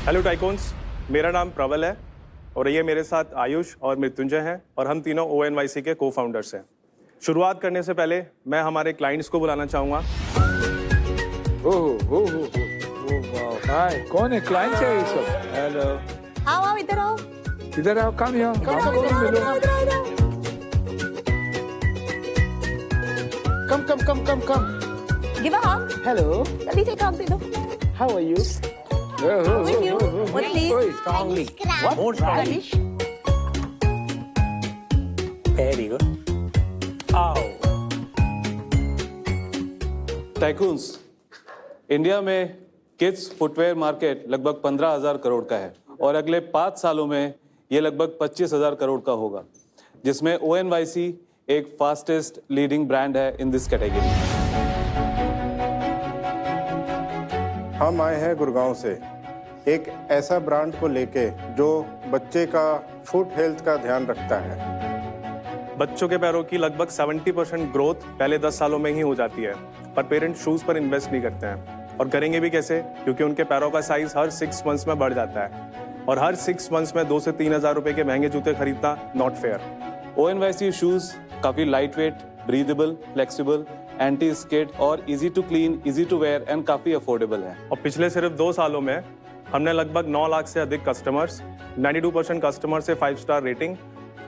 Hello tycoons, मेरा नाम प्रबल है और ये मेरे साथ आयुष और मृत्युंजय हैं और हम तीनों ONYC के को फाउंडर्स हैं। शुरुआत करने से पहले मैं हमारे क्लाइंट्स को बुलाना चाहूँगा। ओह हाय, कौन है? क्लाइंट है ये सब? हेलो। आओ इधर आओ। इधर आओ, कम यहाँ, Come. Give a hug। Hello. जल्दी से एक hug दे दो। How are you? With you। What please? Strongly. What? More strongly. Ganesh। Very good. Ow. Tycoons, India में किड्स फुटवेयर मार्केट लगभग 15,000 करोड़ का है और अगले 5 सालों में ये लगभग 25,000 करोड़ का होगा, जिसमें ONYC एक फास्टेस्ट लीडिंग ब्रांड है इन दिस कैटेगरी। हम आए हैं गुड़गांव से एक ऐसा ब्रांड को लेके जो बच्चे का फुट हेल्थ का ध्यान रखता है। बच्चों के पैरों की लगभग 70% ग्रोथ पहले 10 सालों में ही हो जाती है, पर पेरेंट्स शूज़ पर इन्वेस्ट नहीं करते हैं। और करेंगे भी कैसे? क्योंकि उनके पैरों का साइज हर 6 मंथ्स में बढ़ जाता है और हर 6 मंथ्स में 2 से 3 हज़ार रुपए के महंगे जूते खरीदना नॉट फेयर। ONYC शूज काफी light weight, breathable, flexible, anti skid और easy to clean, easy to wear and काफी अफोर्डेबल है। और पिछले सिर्फ 2 सालों में हमने लगभग 9 लाख से अधिक कस्टमर्स, 92% कस्टमर से 5 star rating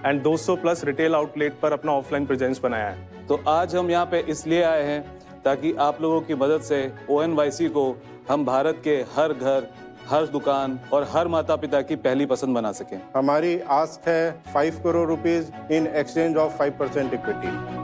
and 200 plus retail outlet पर अपना ऑफलाइन प्रेजेंस बनाया है। तो आज हम यहाँ पे इसलिए आए हैं ताकि आप लोगों की मदद से ONYC को हम भारत के हर घर, हर दुकान और हर माता पिता की पहली पसंद बना सकें। हमारी आस्क है 5 crore rupees in exchange of 5% equity.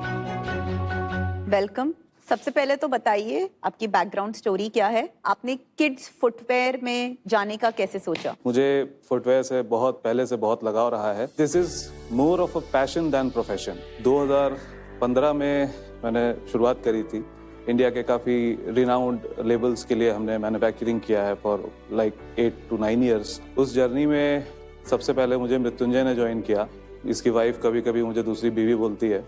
Welcome. सबसे पहले तो बताइए आपकी बैकग्राउंड स्टोरी क्या है? आपने किड्स फुटवेयर में जाने का कैसे सोचा? मुझे फुटवेयर से बहुत पहले से बहुत लगाव रहा है। This is more of a passion than profession. 2015 में मैंने शुरुआत करी थी। इंडिया के काफ़ी रिनाउंड लेबल्स के लिए हमने मैन्युफैक्चरिंग किया है फॉर लाइक 8 to 9 ईयर्स। उस जर्नी में सबसे पहले मुझे मृत्युंजय ने ज्वाइन किया। इसकी वाइफ कभी कभी मुझे दूसरी बीवी बोलती है।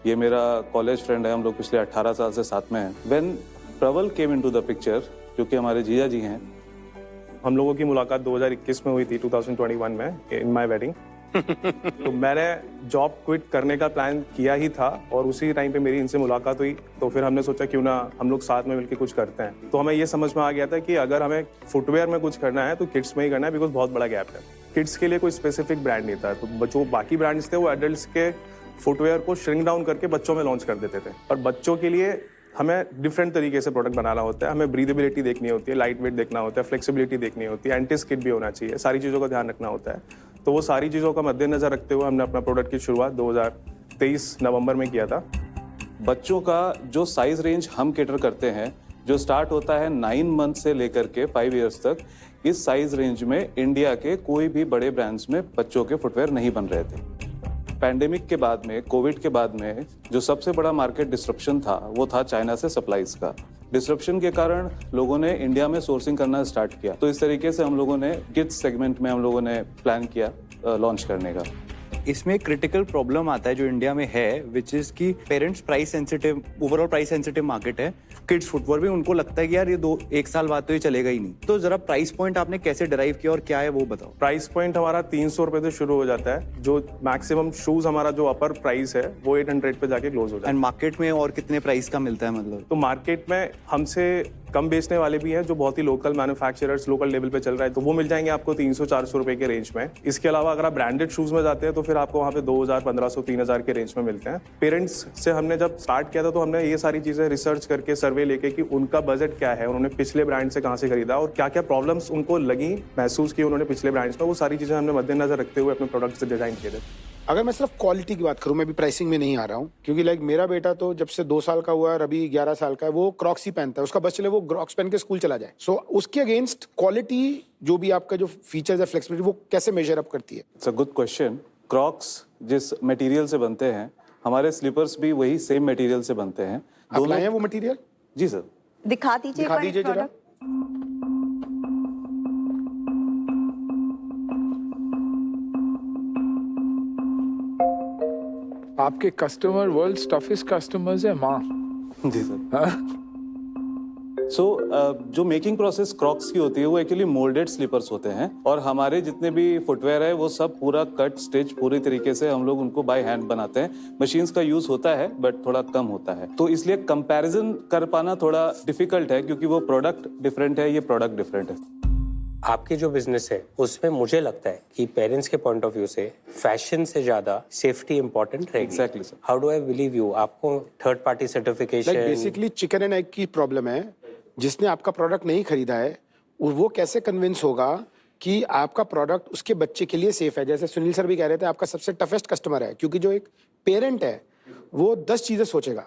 ये मेरा कॉलेज फ्रेंड है, हम लोग पिछले 18 साल से साथ में हैं। व्हेन प्रबल केम इनटू द पिक्चर, जो कि हमारे जीजा जी हैं, हम लोगों की मुलाकात 2021 में हुई थी, 2021 में इन माय वेडिंग। तो मैंने जॉब क्विट करने का प्लान किया ही था और उसी टाइम पे मेरी इनसे मुलाकात हुई। तो फिर हमने सोचा क्यों ना हम लोग साथ में मिलकर कुछ करते हैं। तो हमें ये समझ में आ गया था कि अगर हमें फुटवेयर में कुछ करना है तो किड्स में ही करना है, बिकॉज बहुत बड़ा गैप है। किड्स के लिए कोई स्पेसिफिक ब्रांड नहीं था, तो जो बाकी ब्रांड्स थे वो एडल्ट्स के फुटवेयर को श्रिंक डाउन करके बच्चों में लॉन्च कर देते थे। और बच्चों के लिए हमें डिफरेंट तरीके से प्रोडक्ट बनाना होता है। हमें ब्रीदेबिलिटी देखनी होती है, लाइट वेट देखना होता है, फ्लेक्सिबिलिटी देखनी होती है, एंटी स्किड भी होना चाहिए, सारी चीज़ों का ध्यान रखना होता है। तो वो सारी चीज़ों का मद्देनजर रखते हुए हमने अपना प्रोडक्ट की शुरुआत 2023 नवंबर में किया था। बच्चों का जो साइज रेंज हम कैटर करते हैं, जो स्टार्ट होता है 9 मंथ से लेकर के 5 ईयर्स तक, इस साइज रेंज में इंडिया के कोई भी बड़े ब्रांड्स में बच्चों के फुटवेयर नहीं बन रहे थे। पैंडेमिक के बाद में, कोविड के बाद में जो सबसे बड़ा मार्केट डिस्ट्रप्शन था वो था चाइना से सप्लाईज का। डिस्ट्रप्शन के कारण लोगों ने इंडिया में सोर्सिंग करना स्टार्ट किया। तो इस तरीके से हम लोगों ने किड्स सेगमेंट में हम लोगों ने प्लान किया लॉन्च करने का। इसमें एक क्रिटिकल प्रॉब्लम आता है जो इंडिया में है, विच इज कि parents price sensitive, overall price sensitive market है। किड्स फुटवेयर भी उनको लगता है कि यार ये 1 साल बाद तो ये चलेगा ही नहीं। तो जरा प्राइस पॉइंट आपने कैसे डिराइव किया और क्या है वो बताओ। प्राइस पॉइंट हमारा 300 रुपए से शुरू हो जाता है। जो मैक्सिमम शूज हमारा जो अपर प्राइस है वो 800 पे जाके क्लोज हो जाता है। एंड मार्केट में और कितने प्राइस का मिलता है मतलब? तो मार्केट में हमसे कम बेचने वाले भी हैं जो बहुत ही लोकल मैन्युफैक्चरर्स लोकल लेवल पे चल रहा है, तो वो मिल जाएंगे आपको 300-400 रुपए के रेंज में। इसके अलावा अगर आप ब्रांडेड शूज में जाते हैं तो फिर आपको वहाँ पे 2000, 1500, 3000 के रेंज में मिलते हैं। पेरेंट्स से हमने जब स्टार्ट किया था तो हमने ये सारी चीजें रिसर्च करके, सर्वे लेके कि उनका बजट क्या है, उन्होंने पिछले ब्रांड से कहाँ से खरीदा और क्या क्या प्रॉब्लम्स उनको लगी, महसूस की उन्होंने पिछले ब्रांड्स में, वो सारी चीजें हमने मद्देनजर रखते हुए अपने प्रोडक्ट से डिजाइन किए थे। अगर मैं सिर्फ क्वालिटी की बात करूं, मैं भी प्राइसिंग में नहीं आ रहा हूं, क्योंकि लाइक मेरा बेटा तो जब से 2 साल का हुआ है और अभी 11 साल का है, वो क्रॉक्स ही पहनता है। उसका बस चले वो क्रॉक्स पहन के स्कूल चला जाए। सो उसके अगेंस्ट क्वालिटी जो भी आपका जो फीचर्स है, फ्लेक्सिबिलिटी, वो कैसे मेजर अप करती है? It's a good question. Crocs जिस मटेरियल से बनते हैं, हमारे स्लीपर्स भी वही सेम मटेरियल से बनते हैं। आप लाए हैं वो मटेरियल? जी सर। दिखा दीजिए जरा। आपके कस्टमर वर्ल्ड टफेस्ट कस्टमर्स है माँ। जी सर। हाँ? सो जो मेकिंग प्रोसेस क्रॉक्स की होती है वो एक्चुअली मोल्डेड स्लीपर्स होते हैं और हमारे जितने भी फुटवेयर है वो सब पूरा कट स्टिच पूरी तरीके से हम लोग उनको बाय हैंड बनाते हैं। मशीन्स का यूज होता है बट थोड़ा कम होता है, तो इसलिए कंपैरिजन कर पाना थोड़ा डिफिकल्ट है क्योंकि वो प्रोडक्ट डिफरेंट है, ये प्रोडक्ट डिफरेंट है। आपकी जो बिजनेस है उसमें मुझे लगता है कि पेरेंट्स के पॉइंट ऑफ व्यू से फैशन से ज्यादा सेफ्टी इंपॉर्टेंट रहेगी। Exactly, sir. How do I believe you? आपको third party certification basically chicken and egg की प्रॉब्लम है। जिसने आपका प्रोडक्ट नहीं खरीदा है वो कैसे कन्विंस होगा कि आपका प्रोडक्ट उसके बच्चे के लिए सेफ है? जैसे सुनील सर भी कह रहे थे आपका सबसे टफेस्ट कस्टमर है, क्योंकि जो एक पेरेंट है वो 10 चीजें सोचेगा।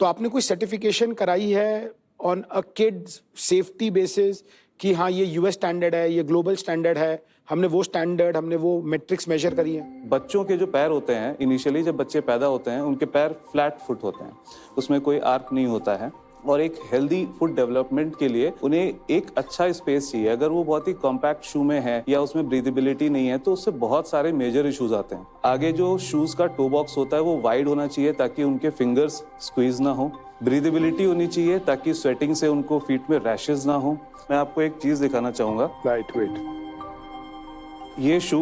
तो आपने कोई सर्टिफिकेशन कराई है on a kids safety basis कि हाँ ये यूएस स्टैंडर्ड है, ये ग्लोबल स्टैंडर्ड है, हमने वो स्टैंडर्ड, हमने वो मैट्रिक्स मेजर करी है? बच्चों के जो पैर होते हैं इनिशियली जब बच्चे पैदा होते हैं उनके पैर फ्लैट फुट होते हैं, उसमें कोई आर्क नहीं होता है और एक हेल्दी फुट डेवलपमेंट के लिए उन्हें एक अच्छा स्पेस चाहिए। अगर वो बहुत ही कॉम्पैक्ट शू में है या उसमें ब्रीदेबिलिटी नहीं है तो उससे बहुत सारे मेजर इश्यूज आते हैं। आगे जो शूज का टो बॉक्स होता है वो वाइड होना चाहिए ताकि उनके फिंगर्स स्क्वीज ना हो, ब्रीदेबिलिटी होनी चाहिए ताकि स्वेटिंग से उनको फीट में रैशेज ना हो। मैं आपको एक चीज दिखाना चाहूंगा। Light weight. ये शू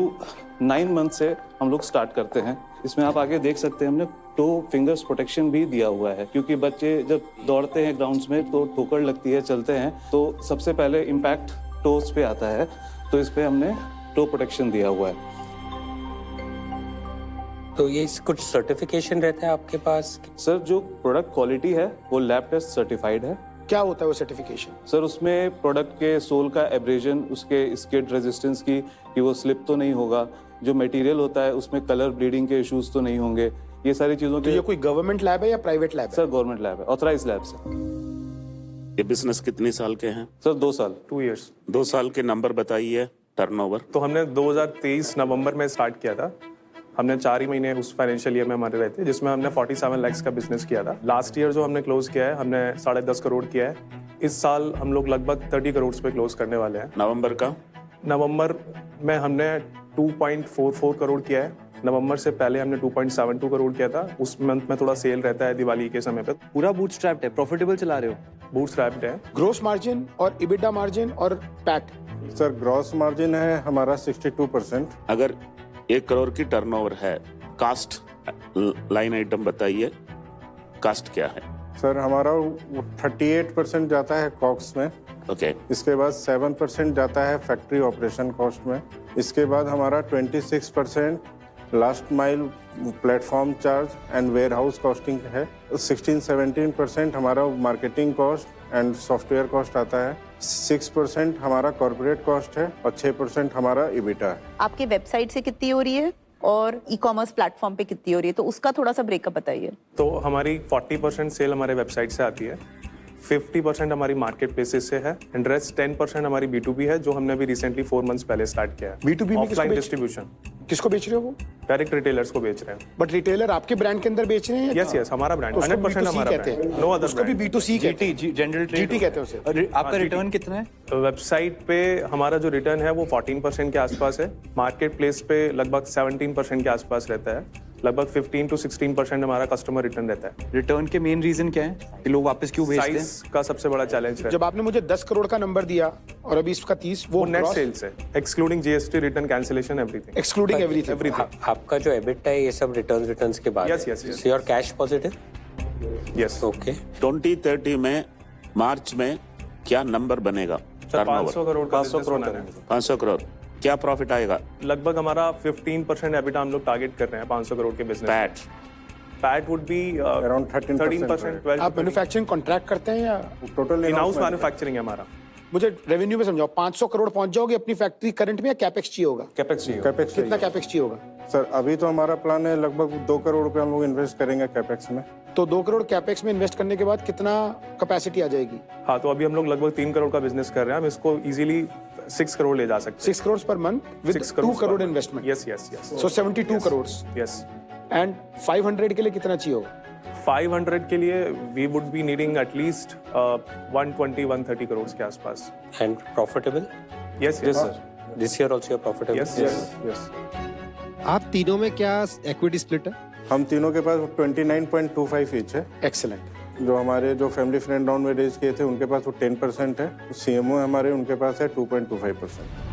9 मंथ से हम लोग स्टार्ट करते हैं। इसमें आप आगे देख सकते हैं हमने टो फिंगर्स प्रोटेक्शन भी दिया हुआ है क्योंकि बच्चे जब दौड़ते हैं ग्राउंड्स में तो ठोकर लगती है, चलते हैं तो सबसे पहले इम्पैक्ट टोस पे आता है, तो इस पे हमने टो प्रोटेक्शन दिया हुआ है। तो ये कुछ सर्टिफिकेशन रहता है आपके पास? सर जो प्रोडक्ट क्वालिटी है वो लैब टेस्ट सर्टिफाइड है। क्या होता है वो सर्टिफिकेशन? सर उसमें प्रोडक्ट के सोल का एब्रेजन, उसके स्किड रेजिस्टेंस की कि वो स्लिप तो नहीं होगा, जो मटेरियल होता है उसमें कलर ब्लीडिंग के इश्यूज तो नहीं होंगे, ये सारी चीजों तो के। ये कोई गवर्नमेंट लैब है या प्राइवेट लैब है? सर गवर्नमेंट लैब है, ऑथराइज लैब से। ये बिजनेस कितने साल के हैं? सर 2 साल। 2 years। 2 साल के नंबर बताइए, टर्नओवर। तो हमने 2023 नवंबर में स्टार्ट किया था। हमने 4 ही महीने उस फाइनेंशियल ईयर में हमारे रहे थे जिसमें हमने 47 lakhs का बिजनेस किया था। लास्ट ईयर जो हमने क्लोज किया है हमने 10.5 करोड़ किया है। इस साल हम लोग लगभग 30 करोड़ पे क्लोज करने वाले हैं। नवंबर का? नवंबर में हमने 2.44 करोड़ किया है। नवंबर से पहले हमने 2.72 करोड़ किया था। उस मंथ में थोड़ा सेल रहता है दिवाली के समय पे। पूरा बूटस्ट्रैप्ड है, प्रॉफिटेबल चला रहे हो? बूटस्ट्रैप्ड है। ग्रोस मार्जिन और इबिटा मार्जिन और पैट? सर ग्रॉस मार्जिन है हमारा 62%। अगर 1 करोड़ की टर्नओवर है, कास्ट लाइन आइटम बताइए, कास्ट क्या है? सर हमारा 38% जाता है कॉक्स में, ओके। इसके बाद 7% जाता है फैक्ट्री ऑपरेशन कॉस्ट में, इसके बाद हमारा 26% last mile platform charge and warehouse costing है, 16-17% हमारा marketing cost and software cost आता है, 6% हमारा कॉर्पोरेट कॉस्ट है और 6% हमारा इबिटा है। आपके वेबसाइट से कितनी हो रही है और ई कॉमर्स प्लेटफॉर्म पे कितनी हो रही है, तो उसका थोड़ा सा ब्रेकअप बताइए। तो हमारी 40% सेल हमारे वेबसाइट से आती है, 50% हमारी मार्केट प्लेसेस से है एंड रेस्ट 10% हमारी B2B है जो हमने अभी रिसेंटली 4 months पहले स्टार्ट किया है। B2B में ऑफलाइन डिस्ट्रीब्यूशन। किसको बेच रहे हो वो? डायरेक्ट रिटेलर्स को बेच रहे हैं। बट रिटेलर आपके ब्रांड के अंदर बेच रहे हैं? यस यस, हमारा ब्रांड उसको 100% B2C हमारा कहते ब्रांड, हैं। नो अदर उसको भी B2C कहते हैं। जनरल ट्रेड GT कहते हैं उसे। और आपका रिटर्न कितना है? वेबसाइट पे हमारा जो रिटर्न है वो 14% के आसपास है। मार्केट प्लेस पे लगभग 17% के आसपास रहता है। लगभग 15 to 16% हमारा कस्टमर रिटर्न रहता है। रिटर्न के मेन रीजन क्या है कि लोग वापस क्यों भेजते हैं? साइज का सबसे बड़ा चैलेंज है। जब आपने मुझे 10 करोड़ का नंबर दिया और अभी इसका 30, वो नेट सेल्स है, excluding GST, return cancellation, everything. Excluding everything. आपका जो एबिटा है ये सब रिटर्न्स के बाद? Yes, yes, yes. So your cash positive? Yes. Okay. 2030 में मार्च में क्या नंबर बनेगा? सर 500 करोड़ का 500 करोड़ 500 करोड़। क्या प्रॉफिट आएगा? लगभग हमारा 15% एबिटा हम लोग टारगेट कर रहे हैं 500 करोड़ के business. PAT would be Around 13%, 12%। आप मैन्युफैक्चरिंग कॉन्ट्रैक्ट करते हैं या टोटल इन हाउस मैन्युफैक्चरिंग है हमारा। मुझे रेवेन्यू में समझाओ, 500 करोड़ पहुंच जाओगे अपनी फैक्ट्री करंट में या कैपेक्स चाहिए होगा? कैपेक्स चाहिए। कैपेक्स कितना कैपेक्स चाहिए होगा? सर अभी तो हमारा प्लान है लगभग 2 करोड़ रुपए हम लोग इन्वेस्ट करेंगे कैपेक्स में। तो 2 करोड़ कैपेक्स में इन्वेस्ट करने के बाद कितना कैपेसिटी आ जाएगी? हाँ, तो अभी हम लोग लगभग 3 करोड़ का बिजनेस कर रहे हैं। हम इसको इजीली 6 करोड़ ले जा सकते 6 करोड़ पर मंथ विद 2 करोड़ इन्वेस्टमेंट। हैं। Yes yes yes. So 72 crore. Yes. And 500 के लिए कितना चाहिए होगा? 500 के लिए we would be needing at least 120-130 crore के आसपास। And profitable? Yes yes sir. This year also profitable? Yes yes. Yes. आप तीनों में क्या इक्विटी स्प्लिट है? हम तीनों के पास 29.25 ईच है। एक्सेलेंट। जो हमारे जो फैमिली फ्रेंड राउंड में रेज किए थे उनके पास वो 10% है, CMO हमारे उनके पास है 2.25%।